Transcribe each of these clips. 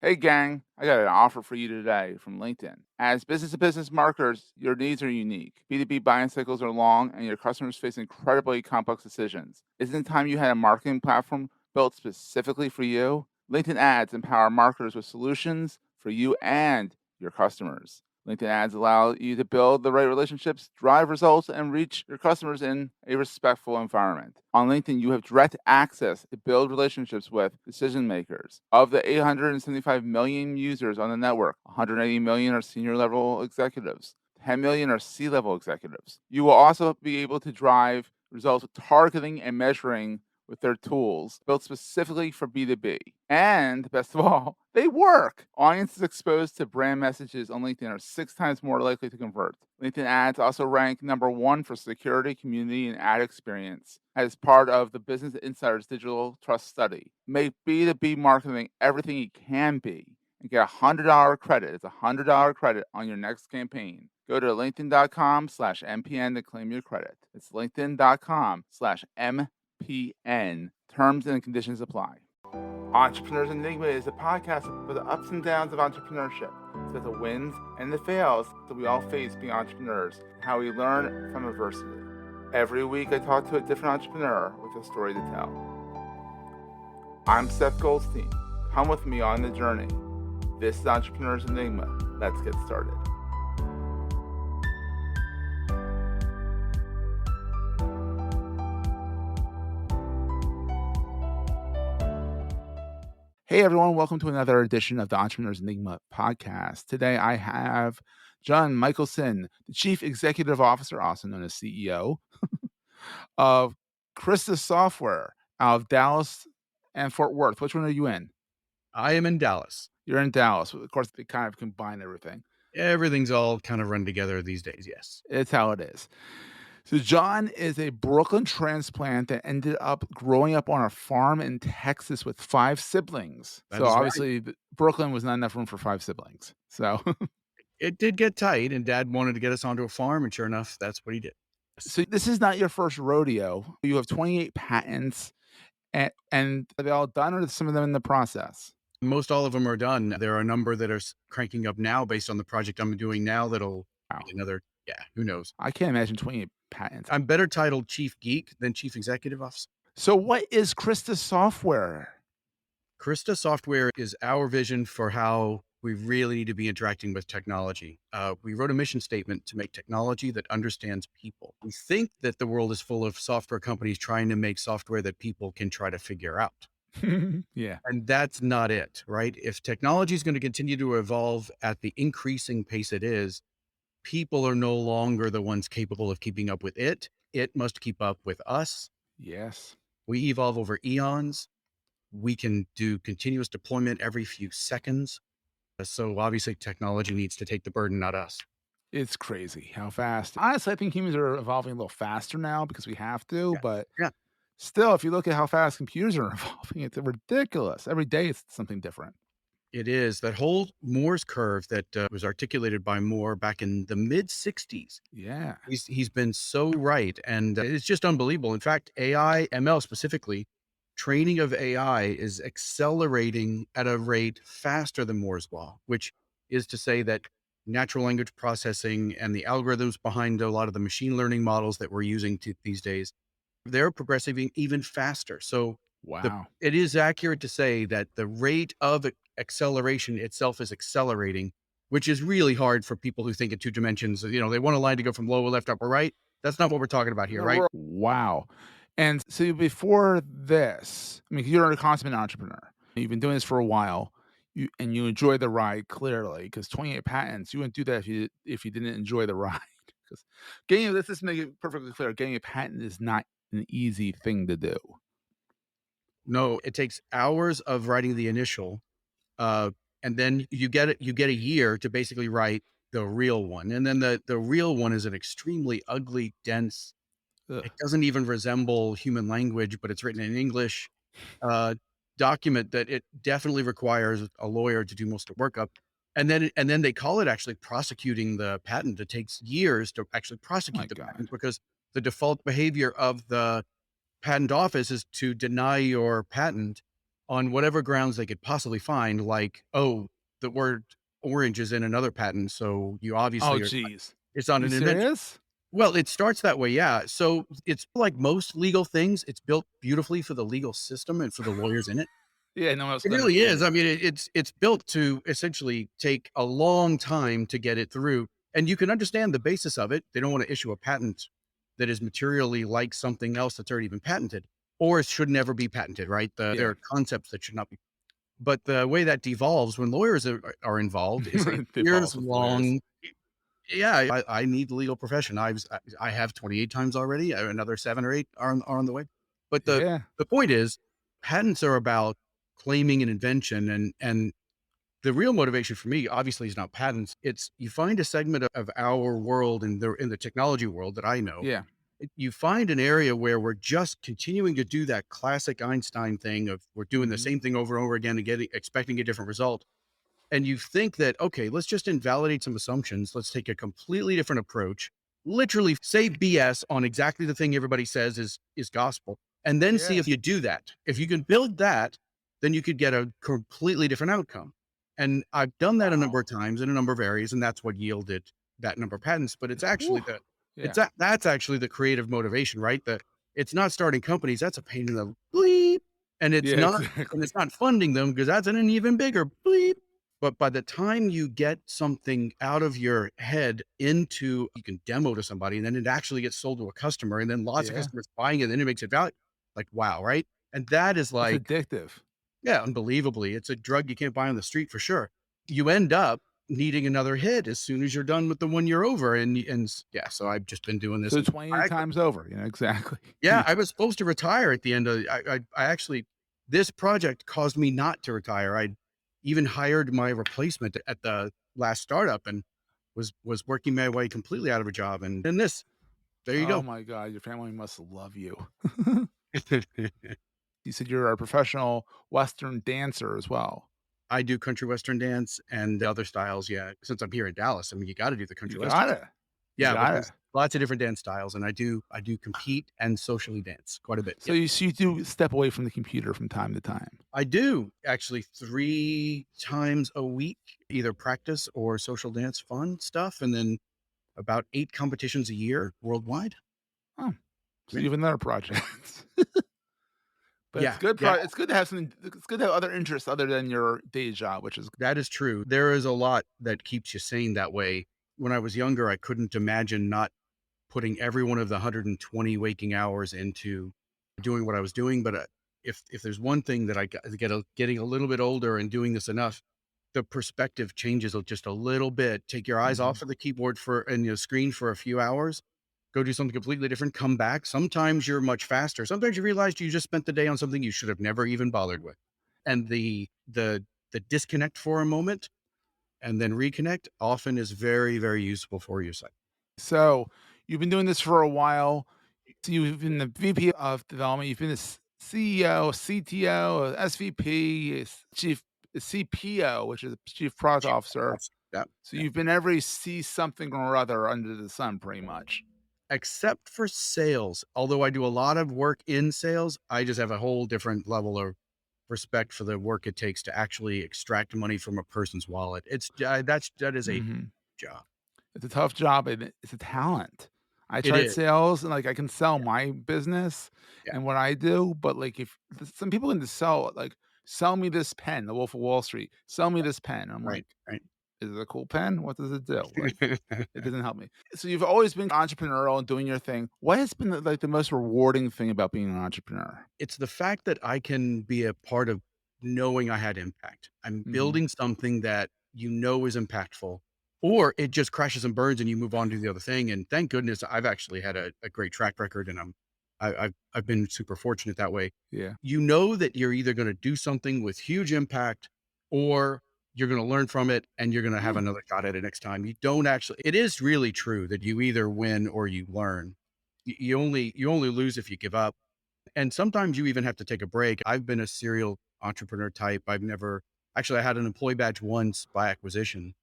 Hey gang, I got an offer for you today from LinkedIn. As business to business marketers, your needs are unique. B2B buying cycles are long and your customers face incredibly complex decisions. Isn't it time you had a marketing platform built specifically for you? LinkedIn ads empower marketers with solutions for you and your customers. LinkedIn ads allow you to build the right relationships, drive results, and reach your customers in a respectful environment. On LinkedIn, you have direct access to build relationships with decision makers. Of the 875 million users on the network, 180 million are senior level executives. 10 million are C-level executives. You will also be able to drive results with targeting and measuring with their tools built specifically for B2B. And best of all, they work. Audiences exposed to brand messages on LinkedIn are 6 times more likely to convert. LinkedIn ads also rank #1 for security, community, and ad experience as part of the Business Insider's Digital Trust Study. Make B2B marketing everything it can be and get a $100 credit. It's a $100 credit on your next campaign. Go to linkedin.com/MPN to claim your credit. It's linkedin.com/MPN. Terms and conditions apply. Entrepreneurs Enigma is a podcast for the ups and downs of entrepreneurship. It's about the wins and the fails that we all face being entrepreneurs, and how we learn from adversity. Every week I talk to a different entrepreneur with a story to tell. I'm Seth Goldstein. Come with me on the journey. This is Entrepreneurs Enigma. Let's get started. Hey everyone, welcome to another edition of the Entrepreneurs Enigma podcast. Today I have John Michelsen, the Chief Executive Officer, also known as CEO, of Krista Software out of Dallas and Fort Worth. Which one are you in? I am in Dallas. You're in Dallas. Of course, they kind of combine everything. Everything's all kind of run together these days, yes. It's how it is. So John is a Brooklyn transplant that ended up growing up on a farm in Texas with 5 siblings. That So is right. obviously, Brooklyn was not enough room for 5 siblings. So It did get tight, and Dad wanted to get us onto a farm, and sure enough, that's what he did. So this is not your first rodeo. You have 28 patents, and are they all done, or are some of them in the process? Most all of them are done. There are a number that are cranking up now based on the project I'm doing now that'll Wow. be another, who knows. I can't imagine 28 patents. I'm better titled Chief Geek than Chief Executive Officer. So what is Krista Software? Krista Software is our vision for how we really need to be interacting with technology. We wrote a mission statement to make technology that understands people. We think that the world is full of software companies trying to make software that people can try to figure out. Yeah. And that's not it, right? If technology is going to continue to evolve at the increasing pace it is, people are no longer the ones capable of keeping up with it. It must keep up with us. Yes. We evolve over eons. We can do continuous deployment every few seconds. So obviously technology needs to take the burden, not us. It's crazy how fast. Honestly, I think humans are evolving a little faster now because we have to, Yeah. but Yeah, still, if you look at how fast computers are evolving, it's ridiculous. Every day it's something different. it is. That whole Moore's curve that was articulated by Moore back in the mid 60s. Yeah. He's been so right. And it's just unbelievable. In fact, AI, ML specifically, training of AI is accelerating at a rate faster than Moore's law, which is to say that natural language processing and the algorithms behind a lot of the machine learning models that we're using these days, they're progressing even faster. So Wow. it is accurate to say that the rate of acceleration itself is accelerating, which is really hard for people who think in 2 dimensions. They want a line to go from lower left, upper right. That's not what we're talking about here, right? Wow. And so before this, I mean, you're a consummate entrepreneur. You've been doing this for a while. You enjoy the ride clearly because 28 patents, you wouldn't do that if you didn't enjoy the ride. Because let's just make it perfectly clear, getting a patent is not an easy thing to do. No, it takes hours of writing the initial, and then you get a year to basically write the real one. And then the real one is an extremely ugly, dense, Ugh. it doesn't even resemble human language, but it's written in English, document that it definitely requires a lawyer to do most of the workup. And then they call it actually prosecuting the patent. It takes years to actually prosecute the patent because the default behavior of the patent office is to deny your patent on whatever grounds they could possibly find, like, oh, the word orange is in another patent, so you Oh, obviously are, geez. it's not You an invention. serious? Well, it starts that way, yeah. So it's like most legal things, it's built beautifully for the legal system and for the lawyers in it. Yeah, no one else It can really understand is. it. I mean, it's built to essentially take a long time to get it through, and you can understand the basis of it. They don't want to issue a patent that is materially like something else that's already been patented, or it should never be patented, right? There Yeah. are concepts that should not be. But the way that devolves when lawyers are involved is a They years balls with lawyers. long. Yeah, I need the legal profession. I have 28 times already. Another 7 or 8 are on the way. But Yeah. the point is, patents are about claiming an invention, and the real motivation for me, obviously, is not patents. It's you find a segment of our world in the technology world that I know. Yeah. You find an area where we're just continuing to do that classic Einstein thing of we're doing the Mhm. same thing over and over again and getting expecting a different result. And you think that, okay, let's just invalidate some assumptions. Let's take a completely different approach. Literally say BS on exactly the thing everybody says is gospel. And then see Yeah. if you do that. If you can build that, then you could get a completely different outcome. And I've done that a number Wow. of times in a number of areas, and that's what yielded that number of patents. But it's actually Whew. the Yeah. that's actually the creative motivation, right? It's not starting companies, that's a pain in the bleep. And it's Yeah, not and exactly. it's not funding them because that's an even bigger bleep. But by the time you get something out of your head into you can demo to somebody, and then it actually gets sold to a customer, and then lots of Yeah. customers buying it, and then it makes it value like, wow, right? And that is It's like, addictive. yeah, unbelievably, it's a drug you can't buy on the street for sure. You end up needing another hit as soon as you're done with the one you're over, yeah, so I've just been doing this, So and 28 times over, exactly. yeah, I was supposed to retire at the end of I actually this project caused me not to retire. I even hired my replacement at the last startup and was working my way completely out of a job, and then this. There you Oh go. my god, your family must love you. You said you're a professional Western dancer as well. I do country western dance and other styles, yeah. Since I'm here in Dallas, I mean, you gotta do the You country western. got it. You Yeah, but got it. there's lots of different dance styles, and I do compete and socially dance quite a bit, So yep. you do step away from the computer from time to time. I do actually 3 times a week, either practice or social dance fun stuff, and then about 8 competitions a year worldwide. Oh, so Yeah. you have another project. But it's Yeah, good yeah, it's good to have something it's good to have other interests other than your day job, which is that is true. There is a lot that keeps you sane that way. When I was younger, I couldn't imagine not putting every one of the 120 waking hours into doing what I was doing, but, if there's one thing that I got getting a little bit older and doing this enough, the perspective changes just a little bit. Take your eyes Mhm. off of the keyboard for and your screen for a few hours. Go do something completely different, come back. Sometimes you're much faster. Sometimes you realize you just spent the day on something you should have never even bothered with. And the disconnect for a moment and then reconnect often is very, very useful for you. So So, you've been doing this for a while. So you've been the VP of development, you've been the CEO, CTO, SVP, chief CPO, which is chief product officer. yeah, So yeah. you've been every C something or other under the sun pretty much. Except for sales. Although I do a lot of work in sales, I just have a whole different level of respect for the work it takes to actually extract money from a person's wallet. That is a Mhm. job. It's a tough job and it's a talent. I It tried is. sales and, like, I can sell Yeah, my business yeah. and what I do, but, like, if some people can just sell, like, "Sell me this pen," The Wolf of Wall Street, "Sell me this pen." I'm Right, like, right. "Is it a cool pen? What does it do?" Like, it doesn't help me. So you've always been entrepreneurial and doing your thing. What has been, the most rewarding thing about being an entrepreneur? It's the fact that I can be a part of knowing I had impact. I'm Mhm. building something that you know is impactful, or it just crashes and burns and you move on to the other thing. And thank goodness I've actually had a great track record, and I've been super fortunate that way. Yeah. You know that you're either going to do something with huge impact, or you're going to learn from it and you're going to have Mm. another shot at it next time. You don't actually, it is really true that you either win or you learn. You only lose if you give up, and sometimes you even have to take a break. I've been a serial entrepreneur type. I've never actually I had an employee badge once by acquisition.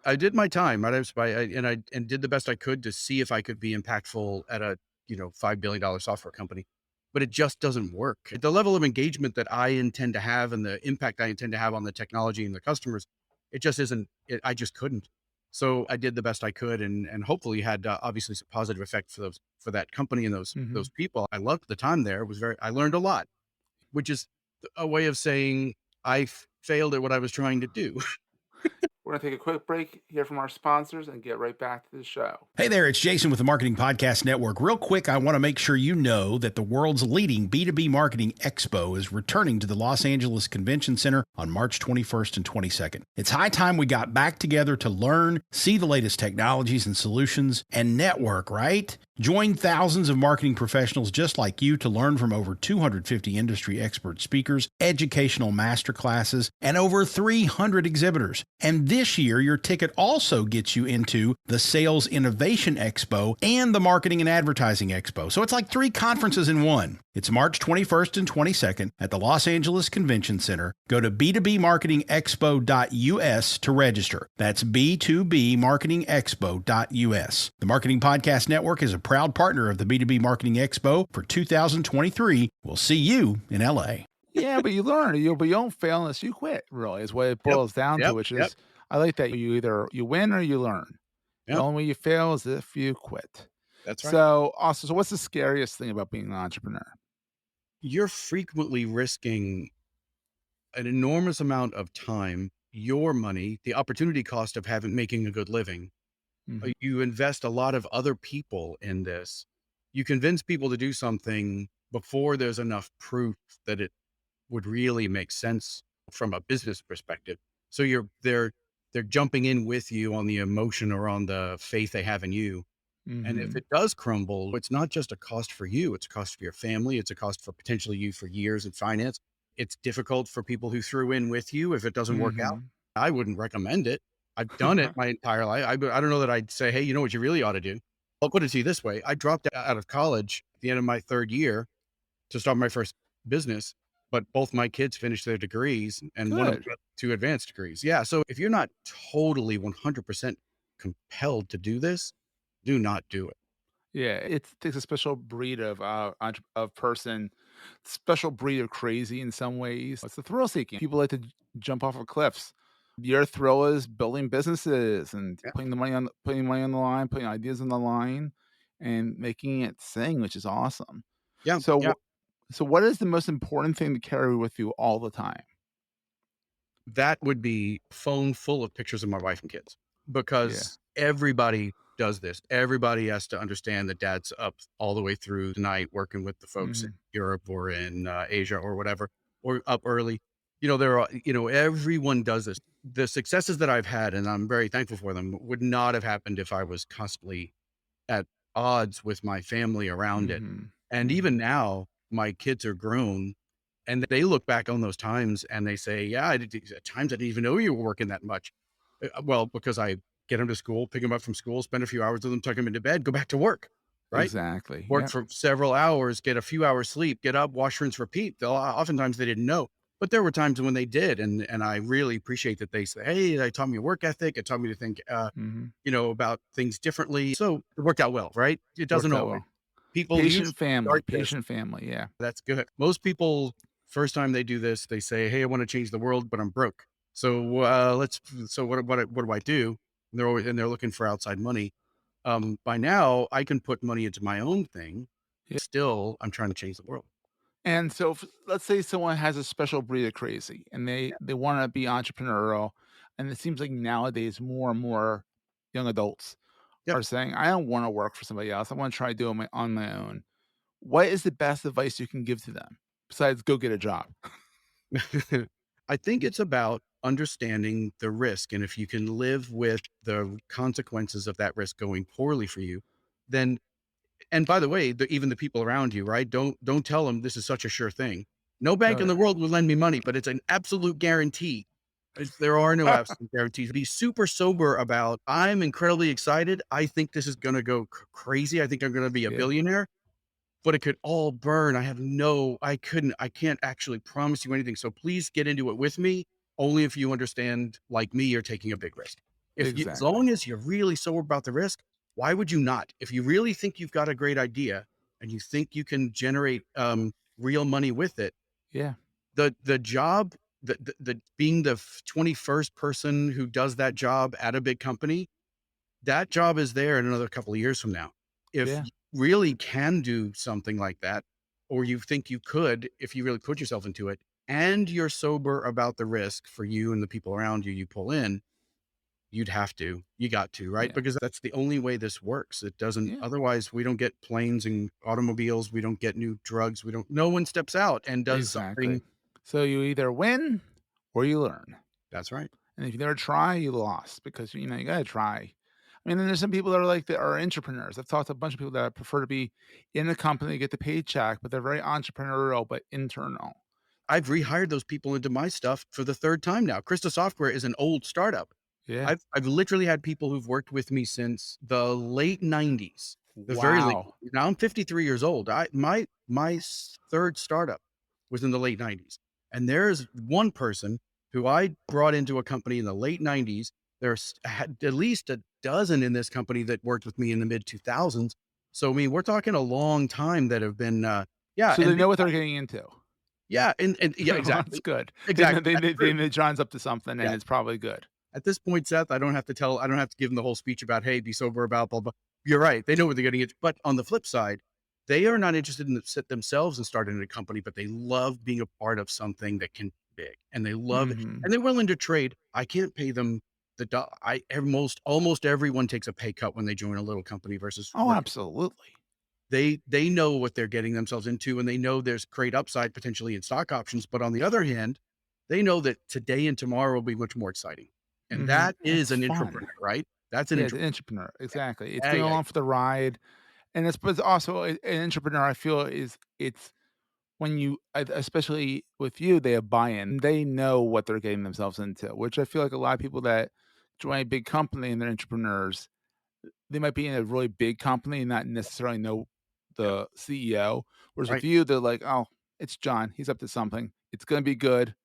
I did my time, right? I did the best I could to see if I could be impactful at a $5 billion software company. but it just doesn't work. The level of engagement that I intend to have and the impact I intend to have on the technology and the customers, it just isn't, I just couldn't. So I did the best I could and hopefully had obviously some positive effect for for that company and those Mhm. people. I loved the time there. It was I learned a lot, which is a way of saying I failed at what I was trying to do. We're gonna take a quick break, hear from our sponsors, and get right back to the show. Hey there, it's Jason with the Marketing Podcast Network. Real quick, I want to make sure you know that the world's leading B2B Marketing Expo is returning to the Los Angeles Convention Center on March 21st and 22nd. It's high time we got back together to learn, see the latest technologies and solutions, and network, right? Join thousands of marketing professionals just like you to learn from over 250 industry expert speakers, educational masterclasses, and over 300 exhibitors. And this year, your ticket also gets you into the Sales Innovation Expo and the Marketing and Advertising Expo. So it's like 3 conferences in one. It's March 21st and 22nd at the Los Angeles Convention Center. Go to b2bmarketingexpo.us to register. That's b2bmarketingexpo.us. The Marketing Podcast Network is a proud partner of the B2B Marketing Expo for 2023. We'll see you in LA. Yeah, but you learn, but you don't fail unless you quit, really, is what it Yep. boils down to, Yep. which Yep. is I like that you either you win or you learn. The Yep. only way you fail is if you quit. That's right. So what's the scariest thing about being an entrepreneur? You're frequently risking an enormous amount of time, your money, the opportunity cost of making a good living. Mhm, You invest a lot of other people in this. You convince people to do something before there's enough proof that it would really make sense from a business perspective. So they're jumping in with you on the emotion or on the faith they have in you. And if mhm, it does crumble, it's not just a cost for you, it's a cost for your family, it's a cost for potentially you for years in finance. It's difficult for people who threw in with you if it doesn't work out. mhm. I wouldn't recommend it. I've done it my entire life. I don't know that I'd say, hey, you know what you really ought to do? I'll put it to you this way. I dropped out of college at the end of my 3rd year to start my first business, but both my kids finished their degrees and one of them Good. got 2 advanced degrees. Yeah. So if you're not totally 100% compelled to do this, do not do it. Yeah, it takes a special breed of, of person, special breed of crazy in some ways. It's the thrill seeking. People like to jump off of cliffs. Your thrill is building businesses and Yeah. putting money on the line, putting ideas on the line, and making it sing, which is awesome. Yeah. So, Yeah. so what is the most important thing to carry with you all the time? That would be phone full of pictures of my wife and kids Yeah. because everybody does this. Everybody has to understand that dad's up all the way through the night working with the folks in Mhm. Europe or in Asia or whatever, or up early. Everyone does this. The successes that I've had, and I'm very thankful for them, would not have happened if I was constantly at odds with my family around it. Mhm. And even Mhm. now, my kids are grown and they look back on those times and they say, yeah, at times I didn't even know you were working that much. Well, because I get them to school, pick them up from school, spend a few hours with them, tuck them into bed, go back to work, right? Exactly. Work Yep. for several hours, get a few hours sleep, get up, wash, rinse, repeat. Oftentimes they didn't know, but there were times when they did. And I really appreciate that they say, hey, they taught me a work ethic. It taught me to think, Mhm. about things differently. So it worked out well, right? It doesn't Worked out always. well. People usually start this. Patient family. Yeah. That's good. Most people, first time they do this, they say, "Hey, I want to change the world, but I'm broke. So let's. So what do I do?" And they're looking for outside money. By now, I can put money into my own thing. Yeah. Still, I'm trying to change the world. And so, let's say someone has a special breed of crazy, and they want to be entrepreneurial, and it seems like nowadays more and more young adults Yep. are saying, "I don't want to work for somebody else. I want to try doing on my own." What is the best advice you can give to them besides go get a job? I think it's about understanding the risk, and if you can live with the consequences of that risk going poorly for you, then and by the way, even the people around you, right? Don't tell them this is such a sure thing. No bank in No, the world will lend me money, but it's an absolute guarantee. There are no yeah. absolute guarantees. Be super sober about. I'm incredibly excited. I think this is going to go crazy. I think I'm going to be a Yeah, billionaire, but it could all burn. I can't actually promise you anything. So please get into it with me. Only if you understand, like me, you're taking a big risk. As exactly. long as you're really sober about the risk, why would you not? If you really think you've got a great idea and you think you can generate real money with it, Yeah. the job, the being the 21st person who does that job at a big company, that job is there in another couple of years from now. If Yeah. you really can do something like that, or you think you could, if you really put yourself into it, and you're sober about the risk for you and the people around you pull in, you'd have to, you got to, right? Yeah. Because that's the only way this works. It doesn't, Yeah. otherwise we don't get planes and automobiles. We don't get new drugs. No one steps out and does Exactly. something. So you either win or you learn. That's right. And if you never try, you lost because you know you gotta try. I mean, then there's some people that are like that are entrepreneurs. I've talked to a bunch of people that prefer to be in a company, get the paycheck, but they're very entrepreneurial but internal. I've rehired those people into my stuff for the third time now. Krista Software is an old startup. Yeah. I've literally had people who've worked with me since the late 90s, the very late. Wow. Now I'm 53 years old. My third startup was in the late 90s. And there's one person who I brought into a company in the late 90s. There's had at least a dozen in this company that worked with me in the mid 2000s. So I mean, we're talking a long time that have been yeah, So they and know what they're getting into. yeah, and yeah, Well, that's exactly. good. Exactly. That's They true. know John's up to something and Yeah. it's probably good. At this point, Seth, I don't have to give them the whole speech about, hey, be sober about blah, blah. You're right. They know what they're getting into. But on the flip side, they are not interested in themselves in starting a company, but they love being a part of something that can be big. And they love it. Mhm. And they're willing to trade. I can't pay them almost everyone takes a pay cut when they join a little company versus Oh, work. absolutely. They know what they're getting themselves into, and they know there's great upside potentially in stock options. But on the other hand, they know that today and tomorrow will be much more exciting. And Mhm. that is It's an fun. entrepreneur, right? That's an Yeah, the entrepreneur. entrepreneur. Exactly. It's Yeah, going yeah, along for the ride. And it's but it's also an entrepreneur, I feel is it's when you especially with you, they have buy-in. They know what they're getting themselves into, which I feel like a lot of people that join a big company and they're entrepreneurs, they might be in a really big company and not necessarily know yeah, the CEO. Whereas with right. you, they're like, "Oh, it's John. He's up to something. It's gonna be good.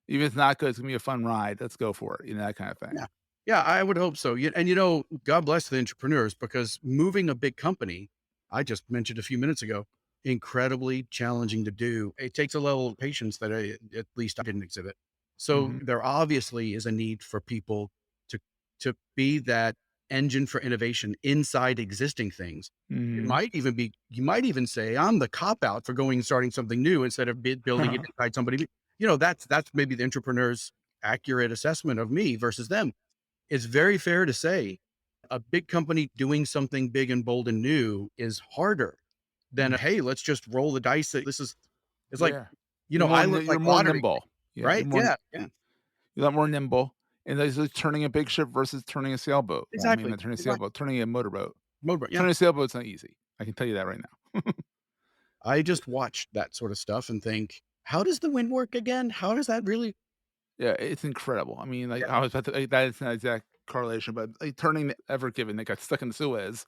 Even if it's not good, it's gonna be a fun ride. Let's go for it." You know, that kind of thing. Yeah. Yeah, I would hope so. And God bless the entrepreneurs because moving a big company, I just mentioned a few minutes ago, incredibly challenging to do. It takes a level of patience that at least I didn't exhibit. So Mhm. there obviously is a need for people to be that engine for innovation inside existing things. It Mhm. might even be, you might even say, I'm the cop out for going and starting something new instead of building it inside somebody. That's maybe the entrepreneur's accurate assessment of me versus them. It's very fair to say a big company doing something big and bold and new is harder than, Mm. hey, let's just roll the dice. This is, it's like, Yeah. You're more I look you're like more lottery, nimble. Yeah, right? Yeah, yeah, you're a lot more nimble, and this is turning a big ship versus turning a sailboat. Well, maybe exactly. not turning a Exactly. sailboat, turning a motorboat. Motorboat, yeah. Turning a sailboat's not easy. I can tell you that right now. I just watch that sort of stuff and think, how does the wind work again? How does that really? Yeah, it's incredible. I mean, like, Yeah. I was about to that is not exact correlation, but, like, turning the Ever Given that got stuck in the Suez,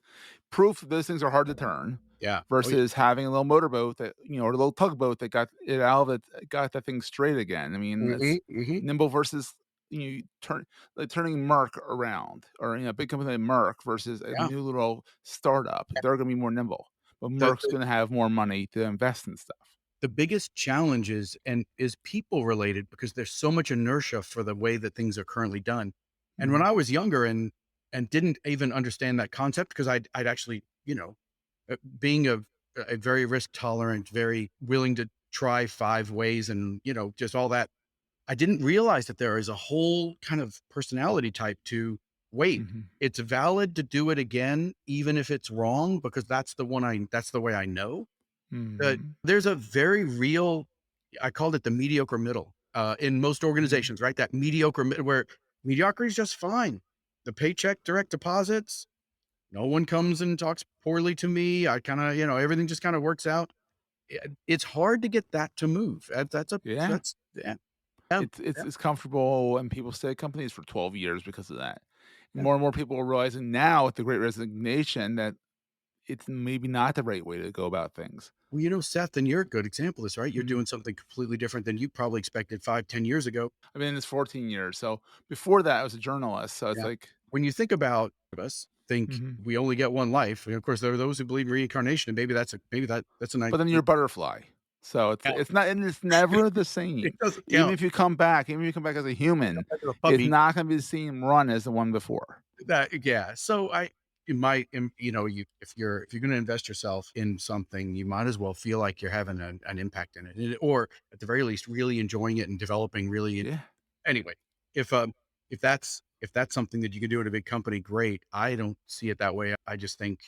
proof that those things are hard to turn Yeah. Oh, yeah. versus having a little motorboat that, or a little tugboat that got it out of it got that thing straight again. I mean, Hmm. that's Hmm. nimble versus, turning Merck around or, a big company like Merck versus a Yeah. new little startup. They're gonna be more nimble, but The, Merck's the, gonna have more money to invest in stuff. the biggest challenge is people related because there's so much inertia for the way that things are currently done. And when Mhm, I was younger and didn't even understand that concept because I'd actually, being a very risk tolerant, very willing to try 5 ways and, just all that, I didn't realize that there is a whole kind of personality type to wait. mhm, It's valid to do it again, even if it's wrong, because that's the way I know. mhm, There's a very real, I called it the mediocre middle, in most mhm. organizations, right? That mediocre where mediocrity is just fine. The paycheck, direct deposits, no one comes and talks poorly to me. I kind of, everything just kind of works out. It's hard to get that to move. Yeah. That's, yeah, yeah, yeah, It's comfortable, and people stay at companies for 12 years because of that. yeah. More and more people are realizing now with the Great Resignation that it's maybe not the right way to go about things. Well, Seth, and you're a good example of this, right? You're Mhm. doing something completely different than you probably expected 5, 10 years ago. I've been in this 14 years, so before that, I was a journalist, so it's Yeah. like When you think about us, think Mhm. we only get one life. And of course, there are those who believe in reincarnation, and maybe that's a nice. But then you're a butterfly. So Yeah, it's not, and it's never the same. it doesn't Even count. if you come back, even if you come back as a human, Back to the it's puppy. not gonna be the same run as the one before. Yeah. So you might, if you're going to invest yourself in something, you might as well feel like you're having an impact in it, or at the very least, really enjoying it and developing. Yeah. Anyway, if that's something that you can do at a big company, great. I don't see it that way. I just think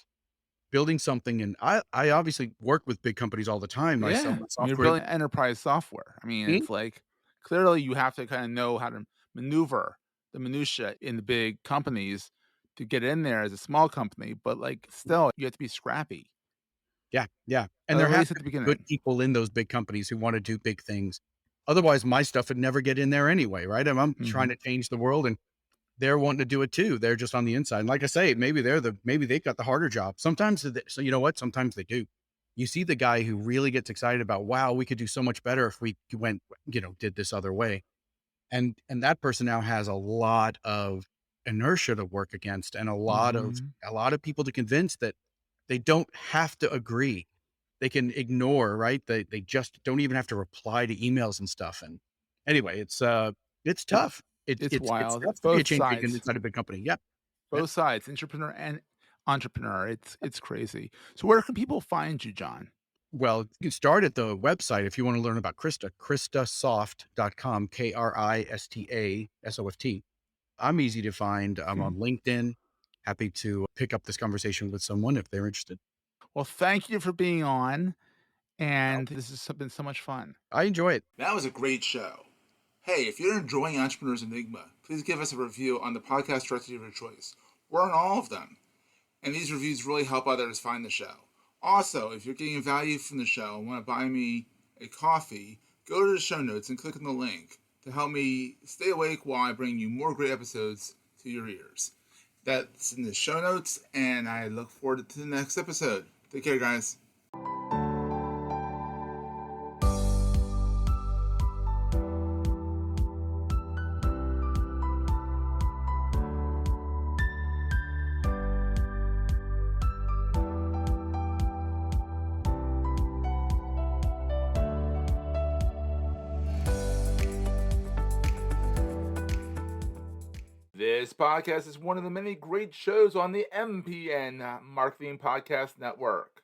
building something, and I obviously work with big companies all the time. I sell Yeah. my I mean, you're software. building enterprise software. I mean, Mhm. it's like, clearly you have to kinda know how to maneuver the minutia in the big companies to get in there as a small company, but, like, still, you have to be scrappy, Yeah. And there at have least to at the be good beginning. people in those big companies who want to do big things. Otherwise, my stuff would never get in there anyway, right? I'm trying Mhm. to change the world, and they're wanting to do it too. They're just on the inside. And like I say, maybe they've got the harder job. Sometimes, so you know what? Sometimes they do. You see the guy who really gets excited about, wow, we could do so much better if we went, did this other way. And that person now has a lot of inertia to work against, and Mhm. a lot of people to convince that they don't have to agree. They can ignore, right? They just don't even have to reply to emails and stuff. And anyway, it's tough. It's It's wild. tough to be a Both change agent sides. inside a big company. Yeah. Yeah. Both sides, entrepreneur and entrepreneur. It's crazy. So where can people find you, John? Well, you can start at the website if you want to learn about Krista, kristasoft.com, KRISTASOFT. I'm easy to find. I'm Okay. on LinkedIn. Happy to pick up this conversation with someone if they're interested. Well, thank you for being on, and this has been so much fun. I enjoy it. That was a great show. Hey, if you're enjoying Entrepreneurs Enigma, please give us a review on the podcast directory of your choice. We're on all of them, and these reviews really help others find the show. Also, if you're getting value from the show and want to buy me a coffee, go to the show notes and click on the link to help me stay awake while I bring you more great episodes to your ears. That's in the show notes, and I look forward to the next episode. Take care, guys. This podcast is one of the many great shows on the MPN Marketing Podcast Network.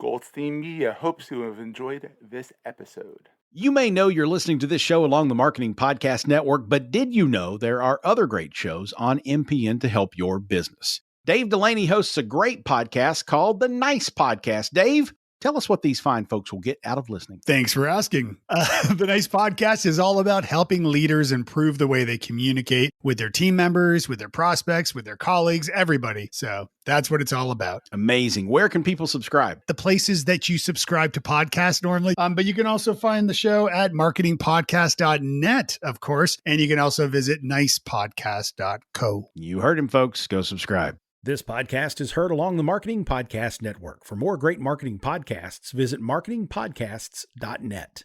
Goldstein Media hopes you have enjoyed this episode. You may know you're listening to this show along the Marketing Podcast Network, but did you know there are other great shows on MPN to help your business? Dave Delaney hosts a great podcast called The Nice Podcast. Dave, tell us what these fine folks will get out of listening. Thanks for asking. The Nice Podcast is all about helping leaders improve the way they communicate with their team members, with their prospects, with their colleagues, everybody. So that's what it's all about. Amazing. Where can people subscribe? The places that you subscribe to podcasts normally. But you can also find the show at marketingpodcast.net, of course. And you can also visit nicepodcast.co. You heard him, folks. Go subscribe. This podcast is heard along the Marketing Podcast Network. For more great marketing podcasts, visit marketingpodcasts.net.